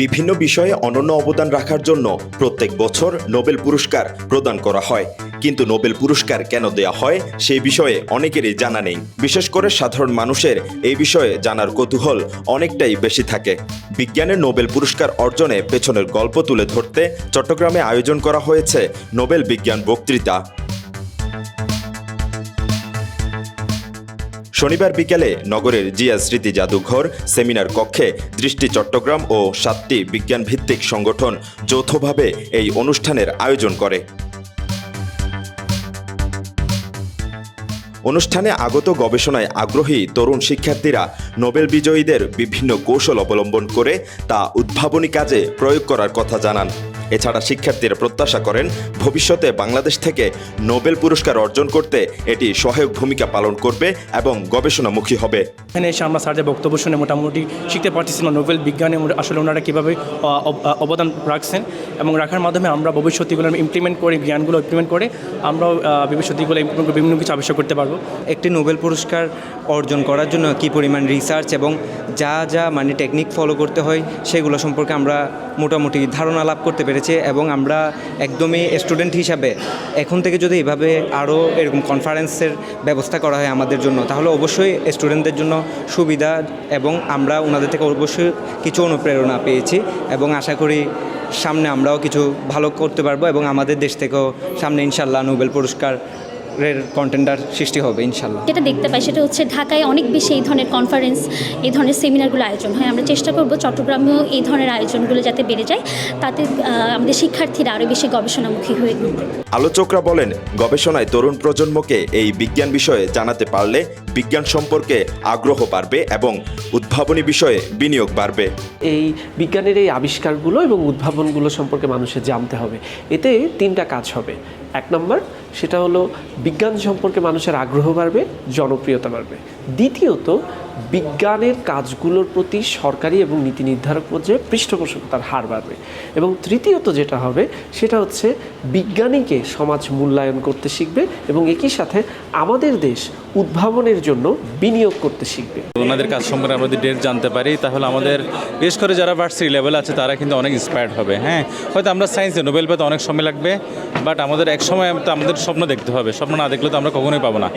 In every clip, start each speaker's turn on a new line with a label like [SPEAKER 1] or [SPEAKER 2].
[SPEAKER 1] বিভিন্ন বিষয়ে অনন্য অবদান রাখার জন্য প্রত্যেক বছর নোবেল পুরস্কার প্রদান করা হয়, কিন্তু নোবেল পুরস্কার কেন দেয়া হয় সেই বিষয়ে অনেকেরই জানা নেই। বিশেষ করে সাধারণ মানুষের এই বিষয়ে জানার কৌতূহল অনেকটাই বেশি থাকে। বিজ্ঞানের নোবেল পুরস্কার অর্জনে পেছনের গল্প তুলে ধরতে চট্টগ্রামে আয়োজন করা হয়েছে নোবেল বিজ্ঞান বক্তৃতা। শনিবার বিকেলে নগরের জিয়া স্মৃতি জাদুঘর সেমিনার কক্ষে দৃষ্টি চট্টগ্রাম ও 7টি বিজ্ঞানভিত্তিক সংগঠন যৌথভাবে এই অনুষ্ঠানের আয়োজন করে। অনুষ্ঠানে আগত গবেষণায় আগ্রহী তরুণ শিক্ষার্থীরা নোবেল বিজয়ীদের বিভিন্ন কৌশল অবলম্বন করে তা উদ্ভাবনী কাজে প্রয়োগ করার কথা জানান। এছাড়া শিক্ষার্থীরা প্রত্যাশা করেন ভবিষ্যতে বাংলাদেশ থেকে নোবেল পুরস্কার অর্জন করতে এটি সহায়ক ভূমিকা পালন করবে এবং গবেষণামুখী হবে।
[SPEAKER 2] এখানে এসে আমরা স্যারদের বক্তব্য শুনে মোটামুটি শিখতে পারতেছিলাম নোবেল বিজ্ঞানে আসলে ওনারা কীভাবে অবদান রাখছেন এবং রাখার মাধ্যমে আমরা ভবিষ্যৎগুলো ইমপ্লিমেন্ট করে জ্ঞানগুলো ইমপ্লিমেন্ট করে আমরাও ভবিষ্যৎগুলো ইমপ্লিমেন্ট করে বিভিন্ন কিছু আবিষ্কার করতে পারবো।
[SPEAKER 3] একটি নোবেল পুরস্কার অর্জন করার জন্য কী পরিমাণ রিসার্চ এবং যা মানে টেকনিক ফলো করতে হয় সেগুলো সম্পর্কে আমরা মোটামুটি ধারণা লাভ করতে পেরেছি এবং আমরা একদমই স্টুডেন্ট হিসাবে এখন থেকে যদি এভাবে আরও এরকম কনফারেন্সের ব্যবস্থা করা হয় আমাদের জন্য, তাহলে অবশ্যই স্টুডেন্টদের জন্য সুবিধা এবং আমরা ওনাদের থেকে অবশ্যই কিছু অনুপ্রেরণা পেয়েছি এবং আশা করি সামনে আমরাও কিছু ভালো করতে পারবো এবং আমাদের দেশ থেকেও সামনে ইনশাল্লাহ নোবেল পুরস্কারের কন্টেন্ডার সৃষ্টি হবে ইনশাল্লাহ।
[SPEAKER 4] যেটা দেখতে পাই সেটা হচ্ছে ঢাকায় অনেক বেশি এই ধরনের কনফারেন্স, এই ধরনের সেমিনারগুলো আয়োজন হয়। আমরা চেষ্টা করব চট্টগ্রামেও এই ধরনের আয়োজনগুলো যাতে বেড়ে যায়, তাতে আমাদের শিক্ষার্থীরা আরও বেশি গবেষণামুখী হয়ে উঠবে।
[SPEAKER 1] আলোচকরা বলেন, গবেষণায় তরুণ প্রজন্মকে এই বিজ্ঞান বিষয়ে জানাতে পারলে বিজ্ঞান সম্পর্কে আগ্রহ বাড়বে এবং উদ্ভাবনী বিষয়ে বিনিয়োগ বাড়বে।
[SPEAKER 5] এই বিজ্ঞানের এই আবিষ্কারগুলো এবং উদ্ভাবনগুলো সম্পর্কে মানুষের জানতে হবে। এতে 3টা কাজ হবে। 1 নম্বর, সেটা হলো বিজ্ঞান সম্পর্কে মানুষের আগ্রহ বাড়বে, জনপ্রিয়তা বাড়বে। দ্বিতীয়ত, বিজ্ঞানের কাজগুলোর প্রতি সরকারি এবং নীতি নির্ধারক পর্যায়ে পৃষ্ঠপোষকতার হার বাড়বে। এবং তৃতীয়ত যেটা হবে সেটা হচ্ছে বিজ্ঞানীকে সমাজ মূল্যায়ন করতে শিখবে এবং একই সাথে আমাদের দেশ উদ্ভাবনের জন্য বিনিয়োগ করতে শিখবে।
[SPEAKER 6] ওনাদের কাজ সম্পর্কে আমরা যদি ডেট জানতে পারি তাহলে আমাদের বিশেষ করে যারা ভার্সিটি লেভেল আছে তারা কিন্তু অনেক ইন্সপায়ার্ড হবে। হ্যাঁ, হয়তো আমরা সায়েন্সে নোবেল পেতে অনেক সময় লাগবে, বাট আমাদের এক সময় তো আমাদের স্বপ্ন দেখতে হবে। স্বপ্ন না দেখলে তো আমরা কখনোই পাবো না।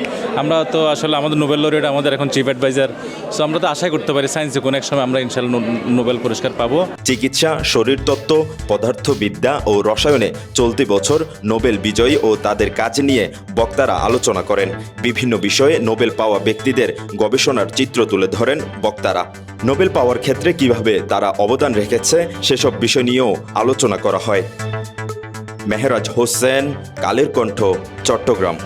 [SPEAKER 6] আমরা তো আসলে আমাদের নোবেল লরিয়েট আমাদের এখন চিফ অ্যাডভাইজার, সো আমরা তো আশাই করতে পারি সায়েন্সে কোনো এক সময় আমরা ইনশাআল্লাহ নোবেল পুরস্কার পাবো।
[SPEAKER 1] চিকিৎসা, শরীরতত্ত্ব, পদার্থবিদ্যা ও রসায়নে চলতি বছর নোবেল বিজয়ী ও তাদের কাজ নিয়ে বক্তারা আলোচনা করেন। বিভিন্ন বিষয়ে নোবেল পাওয়া ব্যক্তিদের গবেষণার চিত্র তুলে ধরেন বক্তারা। নোবেল পাওয়ার ক্ষেত্রে কিভাবে তারা অবদান রেখেছে সেসব বিষয় নিয়েও আলোচনা করা হয়। মেহরাজ হোসেন, কালের কণ্ঠ, চট্টগ্রাম।